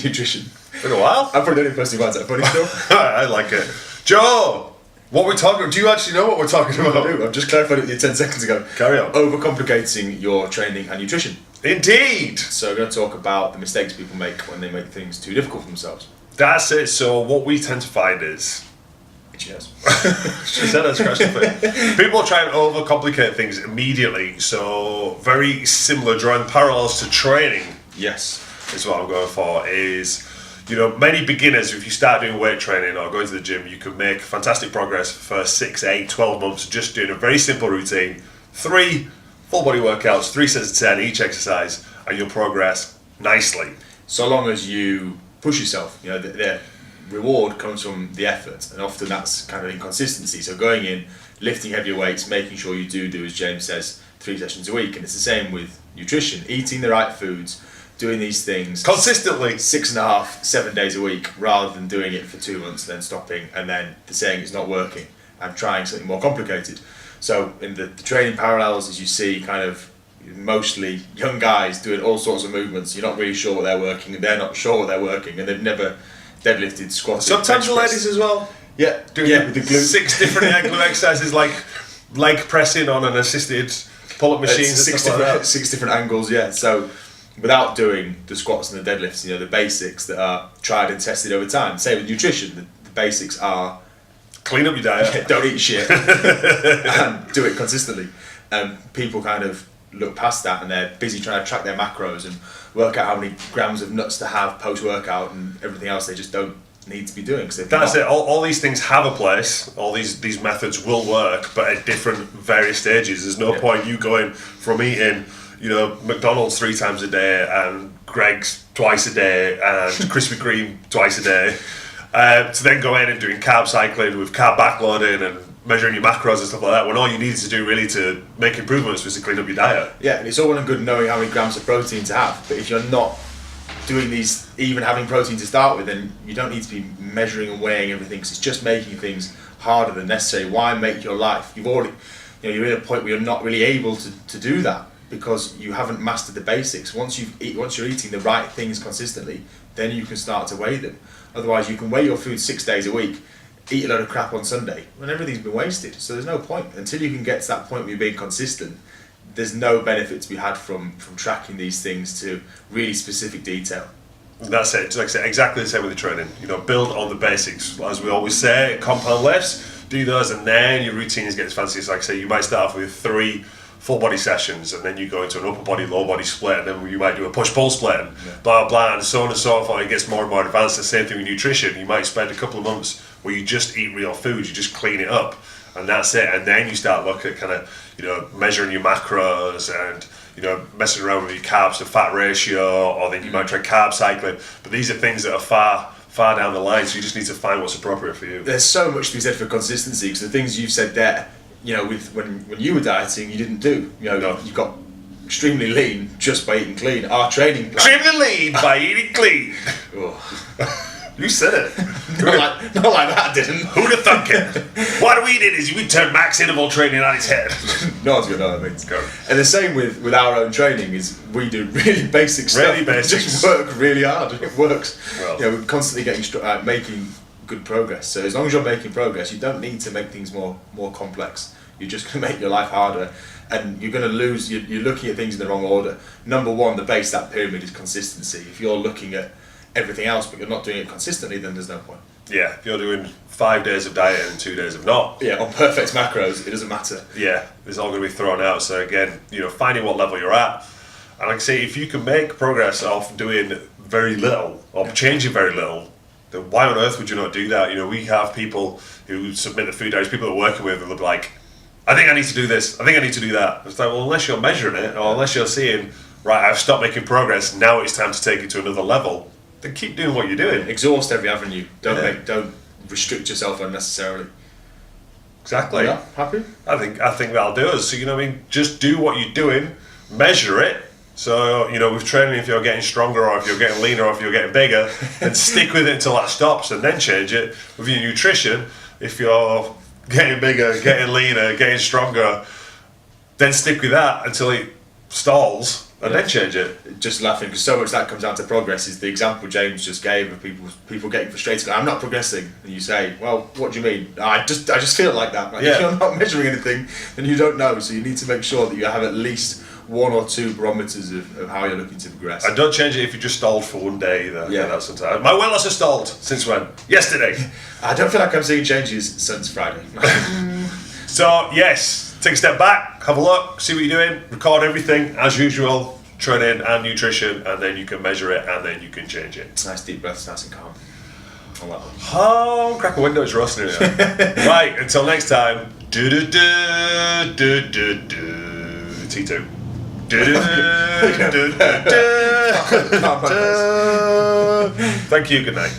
nutrition. Been a while. I'm probably the only person who finds that funny still. I like it. Joe, what we're talking? Do you actually know what we're talking about? I do. I've just clarified it with you 10 seconds ago. Carry on. Overcomplicating your training and nutrition. Indeed. So we're going to talk about the mistakes people make when they make things too difficult for themselves. That's it. So what we tend to find is, Cheers. she said I scratched the foot. People try and overcomplicate things immediately. So very similar, drawing parallels to training. Yes. Is what I'm going for. Is, you know, many beginners, if you start doing weight training or going to the gym, you can make fantastic progress for 6, 8, 12 months just doing a very simple routine. 3 full body workouts, 3 sets of 10 each exercise, and you'll progress nicely. So long as you push yourself, you know, the reward comes from the effort, and often that's kind of inconsistency. So going in, lifting heavier weights, making sure you do, as James says, 3 sessions a week. And it's the same with nutrition, eating the right foods, doing these things consistently, 6.5, 7 days a week, rather than doing it for 2 months, then stopping, and then saying it's not working and trying something more complicated. So in the training parallels, as you see, kind of mostly young guys doing all sorts of movements. You're not really sure what they're working, and they're not sure what they're working, and they've never deadlifted, squatted. Sometimes the ladies as well. Yeah, with the glute. 6 different glute exercises, like leg pressing on an assisted pull-up machine. 6 different angles. Yeah, so without doing the squats and the deadlifts, you know, the basics that are tried and tested over time. Same with nutrition. The basics are clean up your diet. Don't eat shit, and do it consistently. People kind of look past that, and they're busy trying to track their macros and work out how many grams of nuts to have post-workout and everything else they just don't need to be doing. That's it. All these things have a place. All these methods will work, but at different various stages. There's no point you going from eating, you know, McDonald's 3 times a day and Greg's twice a day and Krispy Kreme twice a day, to then go in and doing carb cycling with carb backloading and measuring your macros and stuff like that, when all you needed to do really to make improvements was to clean up your diet. Yeah, and it's all well and good knowing how many grams of protein to have, but if you're not doing these, even having protein to start with, then you don't need to be measuring and weighing everything, because it's just making things harder than necessary. Why make your life? You've already, you know, you're in a point where you're not really able to do that because you haven't mastered the basics. Once you're eating the right things consistently, then you can start to weigh them. Otherwise, you can weigh your food 6 days a week, eat a load of crap on Sunday, when everything's been wasted. So there's no point. Until you can get to that point where you're being consistent, there's no benefit to be had from tracking these things to really specific detail. That's it. Like I said, exactly the same with the training. You know, build on the basics. As we always say, compound lifts, do those, and then your routines get as fancy as, like I say, you might start off with 3 full body sessions, and then you go into an upper body, lower body split, and then you might do a push-pull split, and blah, blah, and so on and so forth. It gets more and more advanced. The same thing with nutrition. You might spend a couple of months where you just eat real food, you just clean it up, and that's it. And then you start looking at kind of, you know, measuring your macros and, you know, messing around with your carbs to fat ratio, or then you might try carb cycling. But these are things that are far down the line, so you just need to find what's appropriate for you. There's so much to be said for consistency, because the things you've said there, you know, with when you were dieting, you didn't do. You know, you got extremely lean just by eating clean. Our training plan. Extremely lean by eating clean. You said it. not like that, didn't. Who'd have thunk it? What we did is we turned max interval training on its head. No one's going to know what that means. And the same with our own training is we do really basic stuff. Really basic. Just work really hard. It works. Well, you know, we're constantly getting making good progress. So as long as you're making progress, you don't need to make things more complex. You're just going to make your life harder, and you're going to lose. You're looking at things in the wrong order. Number one, the base of that pyramid is consistency. If you're looking at everything else but you're not doing it consistently, then there's no point. Yeah, if you're doing 5 days of diet and 2 days of not. Yeah, on perfect macros, it doesn't matter. Yeah, it's all going to be thrown out. So again, you know, finding what level you're at. And like I say, if you can make progress off doing very little or changing very little, then why on earth would you not do that? You know, we have people who submit the food diaries, people that we're working with, and they'll be like, I think I need to do this, I think I need to do that. It's like, well, unless you're measuring it, or unless you're seeing, right, I've stopped making progress, now it's time to take it to another level, then keep doing what you're doing. Exhaust every avenue. Don't restrict yourself unnecessarily. Exactly. Yeah, happy? I think that'll do us. So, you know what I mean? Just do what you're doing, measure it. So, you know, with training, if you're getting stronger or if you're getting leaner or if you're getting bigger, then stick with it until that stops and then change it. With your nutrition, if you're getting bigger, getting leaner, getting stronger, then stick with that until it stalls And then change it. Just laughing because so much that comes down to progress is the example James just gave of people getting frustrated. I'm not progressing, and you say, "Well, what do you mean?" I just feel like that. Like, if you're not measuring anything, then you don't know. So you need to make sure that you have at least 1 or 2 barometers of how you're looking to progress. And don't change it if you just stalled for one day either. Yeah. That's sometimes. My weight loss has stalled since when? Yesterday. I don't feel like I'm seeing changes since Friday. So yes, take a step back, have a look, see what you're doing, record everything as usual, training and nutrition, and then you can measure it and then you can change it. Nice deep breaths, nice and calm. I like that. Oh, crack a window, it's roasting in here. Right, until next time. T2. Thank you, good night.